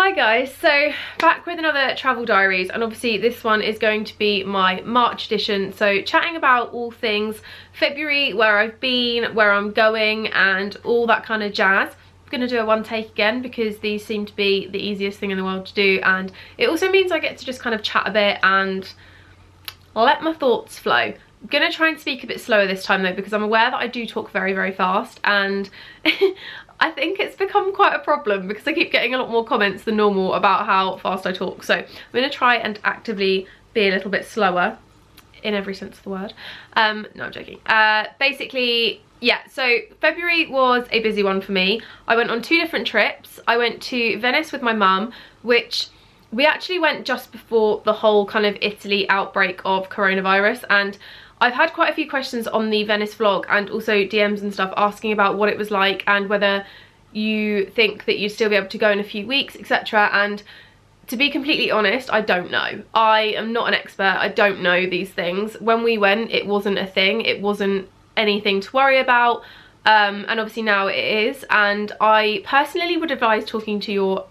Hi guys, so back with another travel diaries, and obviously this one is going to be my March edition, so chatting about all things February, where I've been, where I'm going and all that kind of jazz. I'm going to do a one take again because these seem to be the easiest thing in the world to do, and it also means I get to just kind of chat a bit and let my thoughts flow. I'm going to try and speak a bit slower this time though, because I'm aware that I do talk very, very fast, and I think it's become quite a problem because I keep getting a lot more comments than normal about how fast I talk. So I'm going to try and actively be a little bit slower in every sense of the word. No, I'm joking. Basically, yeah, so February was a busy one for me. I went on 2 different trips. I went to Venice with my mum, which we actually went just before the whole kind of Italy outbreak of coronavirus, and I've had quite a few questions on the Venice vlog and also DMs and stuff asking about what it was like and whether you think that you'd still be able to go in a few weeks, etc. And to be completely honest, I don't know. I am not an expert. I don't know these things. When we went, it wasn't a thing. It wasn't anything to worry about. And obviously now it is. And I personally would advise talking to your,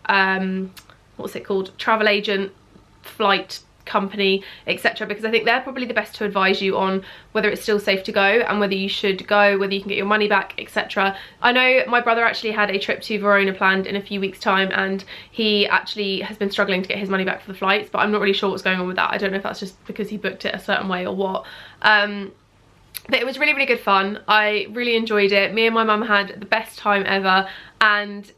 what's it called? Travel agent, flight company, etc., because I think they're probably the best to advise you on whether it's still safe to go and whether you should go, whether you can get your money back, etc. I know my brother actually had a trip to Verona planned in a few weeks time, and he actually has been struggling to get his money back for the flights, but I'm not really sure what's going on with that. I don't know if that's just because he booked it a certain way or what. But it was really, really good fun. I really enjoyed it. Me and my mum had the best time ever, and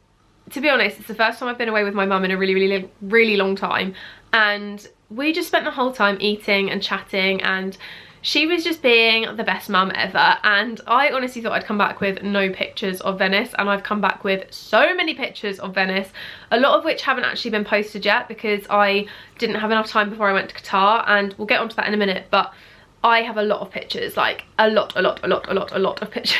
to be honest, it's the first time I've been away with my mum in a really long time, and we just spent the whole time eating and chatting, and she was just being the best mum ever. And I honestly thought I'd come back with no pictures of Venice, and I've come back with so many pictures of Venice, a lot of which haven't actually been posted yet because I didn't have enough time before I went to Qatar, and we'll get onto that in a minute. But I have a lot of pictures, like a lot of pictures.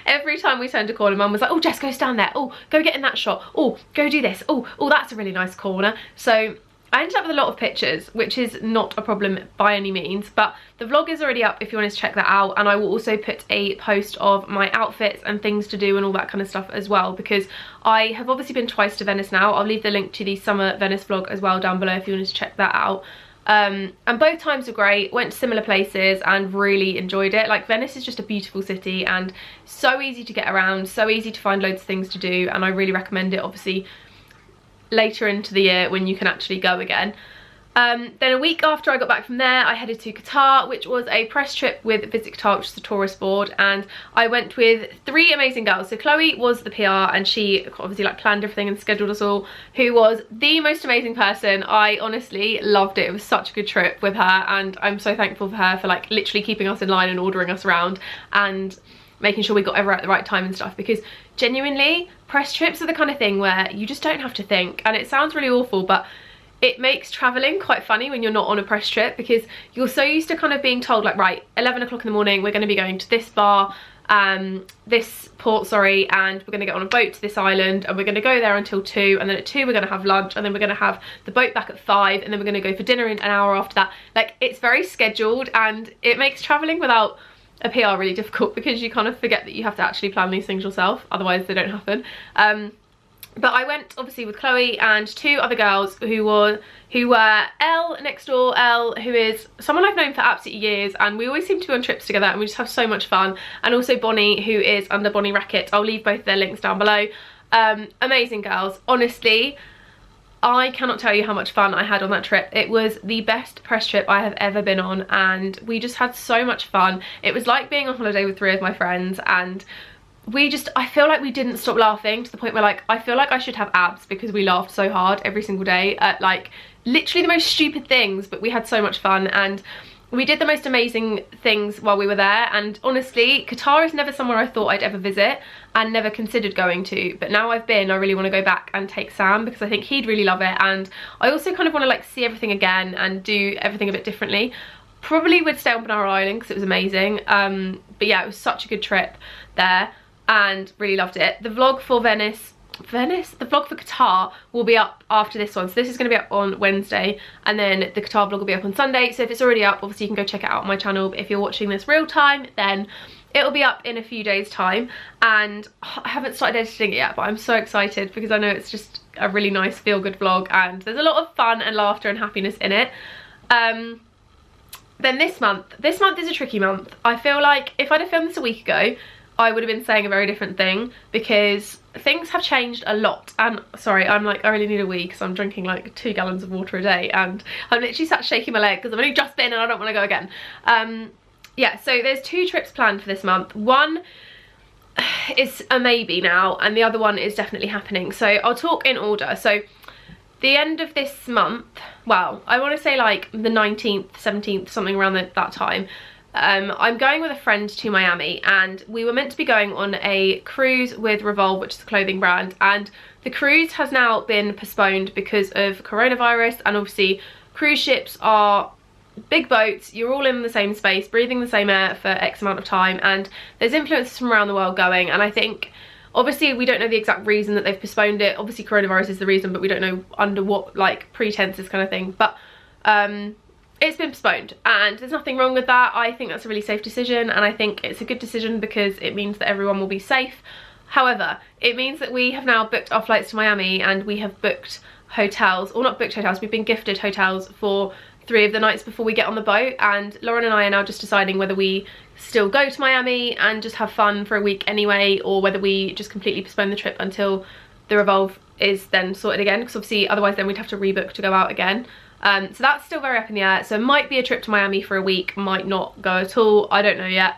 Every time we turned a corner, mum was like, oh Jess, go stand there, oh go get in that shot, oh go do this, oh that's a really nice corner. So I ended up with a lot of pictures, which is not a problem by any means, but the vlog is already up if you want to check that out, and I will also put a post of my outfits and things to do and all that kind of stuff as well, because I have obviously been twice to Venice now. I'll leave the link to the summer Venice vlog as well down below if you wanted to check that out. And both times were great, went to similar places and really enjoyed it. Like, Venice is just a beautiful city and so easy to get around, so easy to find loads of things to do, and I really recommend it, obviously later into the year when you can actually go again. Then a week after I got back from there, I headed to Qatar, which was a press trip with Visit Qatar, which is the tourist board, and I went with 3 amazing girls. So Chloe was the PR, and she obviously like planned everything and scheduled us all, who was the most amazing person. I honestly loved it. It was such a good trip with her, and I'm so thankful for her for like literally keeping us in line and ordering us around and making sure we got everywhere at the right time and stuff, because genuinely press trips are the kind of thing where you just don't have to think, and it sounds really awful, but it makes traveling quite funny when you're not on a press trip, because you're so used to kind of being told like, right, 11 o'clock in the morning we're going to be going to this bar, this port, sorry, and we're going to get on a boat to this island, and we're going to go there until 2, and then at 2 we're going to have lunch, and then we're going to have the boat back at 5, and then we're going to go for dinner in an hour after that. Like, it's very scheduled, and it makes traveling without a PR really difficult, because you kind of forget that you have to actually plan these things yourself, otherwise they don't happen. But I went obviously with Chloe and 2 other girls who were Elle next door. Elle, who is someone I've known for absolutely years, and we always seem to go on trips together and we just have so much fun, and also Bonnie, who is under Bonnie Racket. I'll leave both their links down below. Amazing girls, honestly. I cannot tell you how much fun I had on that trip. It was the best press trip I have ever been on, and we just had so much fun. It was like being on holiday with 3 of my friends, and I feel like we didn't stop laughing to the point where like I feel like I should have abs, because we laughed so hard every single day at like literally the most stupid things, but we had so much fun, and we did the most amazing things while we were there. And honestly, Qatar is never somewhere I thought I'd ever visit and never considered going to, but now I've been, I really want to go back and take Sam, because I think he'd really love it, and I also kind of want to like see everything again and do everything a bit differently. Probably would stay on Banana Island because it was amazing, but yeah, it was such a good trip there and really loved it. The vlog for the vlog for Qatar will be up after this one, so this is going to be up on Wednesday, and then the Qatar vlog will be up on Sunday. So if it's already up, obviously you can go check it out on my channel, but if you're watching this real time, then it'll be up in a few days time, and I haven't started editing it yet, but I'm so excited because I know it's just a really nice feel-good vlog and there's a lot of fun and laughter and happiness in it. Then this month is a tricky month. I feel like if I'd have filmed this a week ago, I would have been saying a very different thing because things have changed a lot. And sorry, I'm like, I really need a wee because I'm drinking like 2 gallons of water a day and I'm literally sat shaking my leg because I've only just been and I don't want to go again. Yeah, so there's 2 trips planned for this month. One is a maybe now and the other one is definitely happening. So I'll talk in order. So the end of this month, well, I want to say like the 19th, 17th, something around that time, I'm going with a friend to Miami, and we were meant to be going on a cruise with Revolve, which is a clothing brand, and the cruise has now been postponed because of coronavirus. And obviously cruise ships are big boats, you're all in the same space, breathing the same air for X amount of time, and there's influencers from around the world going, and I think obviously we don't know the exact reason that they've postponed it. Obviously coronavirus is the reason, but we don't know under what like pretenses kind of thing. But it's been postponed and there's nothing wrong with that. I think that's a really safe decision, and I think it's a good decision because it means that everyone will be safe. However, it means that we have now booked our flights to Miami, and we have booked hotels, or not booked hotels, we've been gifted hotels for 3 of the nights before we get on the boat, and Lauren and I are now just deciding whether we still go to Miami and just have fun for a week anyway, or whether we just completely postpone the trip until the Revolve is then sorted again, because obviously otherwise then we'd have to rebook to go out again. So that's still very up in the air. So it might be a trip to Miami for a week, might not go at all, I don't know yet.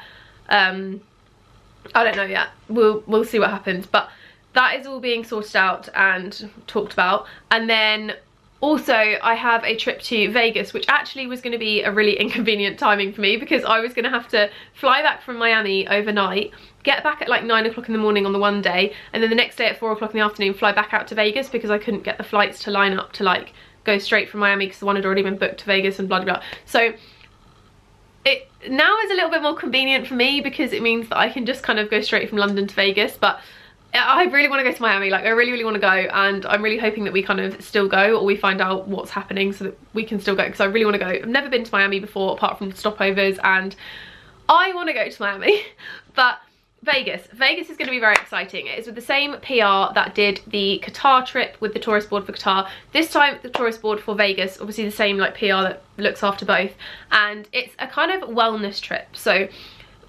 We'll see what happens, but that is all being sorted out and talked about. And then also I have a trip to Vegas, which actually was going to be a really inconvenient timing for me because I was going to have to fly back from Miami overnight, get back at like 9 o'clock in the morning on the one day, and then the next day at 4 o'clock in the afternoon fly back out to Vegas because I couldn't get the flights to line up to like go straight from Miami because the one had already been booked to Vegas and blah blah blah. So it now is a little bit more convenient for me because it means that I can just kind of go straight from London to Vegas. But I really want to go to Miami, like I really want to go, and I'm really hoping that we kind of still go, or we find out what's happening so that we can still go, because I really want to go. I've never been to Miami before apart from stopovers, and I want to go to Miami. But Vegas is going to be very exciting. It is with the same PR that did the Qatar trip with the tourist board for Qatar. This time the tourist board for Vegas, obviously the same like PR that looks after both, and it's a kind of wellness trip. So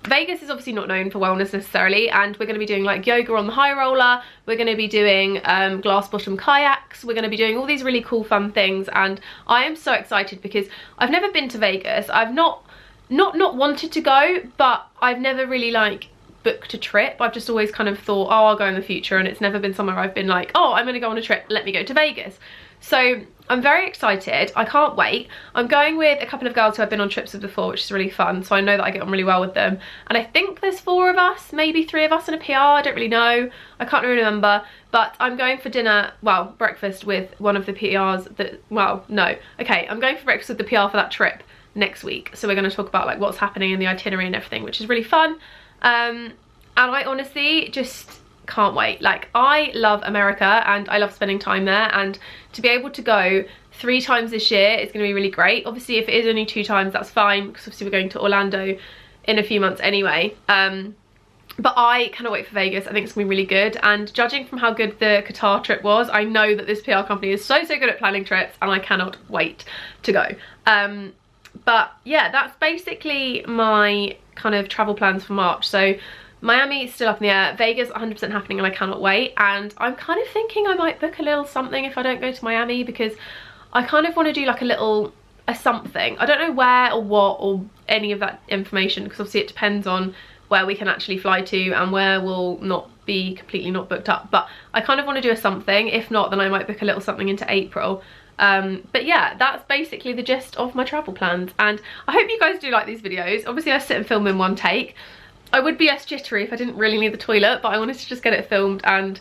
Vegas is obviously not known for wellness necessarily, and we're going to be doing like yoga on the high roller, we're going to be doing glass bottom kayaks, we're going to be doing all these really cool fun things, and I am so excited because I've never been to Vegas. I've not wanted to go, but I've never really like booked a trip. I've just always kind of thought, oh, I'll go in the future, and it's never been somewhere I've been like, oh, I'm going to go on a trip, let me go to Vegas. So I'm very excited, I can't wait. I'm going with a couple of girls who I've been on trips with before, which is really fun, so I know that I get on really well with them. And I think there's 4 of us, maybe 3 of us in a PR, I don't really know, I can't really remember. But I'm going for dinner, well, breakfast with one of the PRs that, well, no. Okay, I'm going for breakfast with the PR for that trip next week. So we're going to talk about like what's happening in the itinerary and everything, which is really fun. And I honestly just can't wait. Like, I love America and I love spending time there, and to be able to go 3 times this year is going to be really great. Obviously if it is only 2 times, that's fine, because obviously we're going to Orlando in a few months anyway. But I cannot wait for Vegas. I think it's going to be really good, and judging from how good the Qatar trip was, I know that this PR company is so good at planning trips, and I cannot wait to go. But yeah, that's basically my kind of travel plans for March. So Miami is still up in the air, Vegas 100% happening, and I cannot wait. And I'm kind of thinking I might book a little something if I don't go to Miami, because I kind of want to do like a something. I don't know where or what or any of that information, because obviously it depends on where we can actually fly to and where we'll not be completely not booked up. But I kind of want to do a something. If not, then I might book a little something into April. But yeah, that's basically the gist of my travel plans, and I hope you guys do like these videos. Obviously I sit and film in one take. I would be less jittery if I didn't really need the toilet, but I wanted to just get it filmed and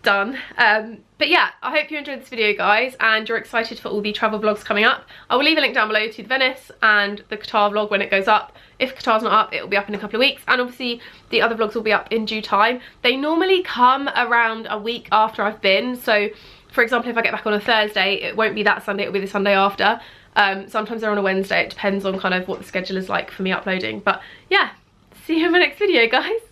done. But yeah, I hope you enjoyed this video, guys, and you're excited for all the travel vlogs coming up. I will leave a link down below to the Venice and the Qatar vlog when it goes up. If Qatar's not up, it will be up in a couple of weeks, and obviously the other vlogs will be up in due time. They normally come around a week after I've been, so for example, if I get back on a Thursday, it won't be that Sunday, it'll be the Sunday after. Sometimes they're on a Wednesday, it depends on kind of what the schedule is like for me uploading. But yeah, see you in my next video, guys.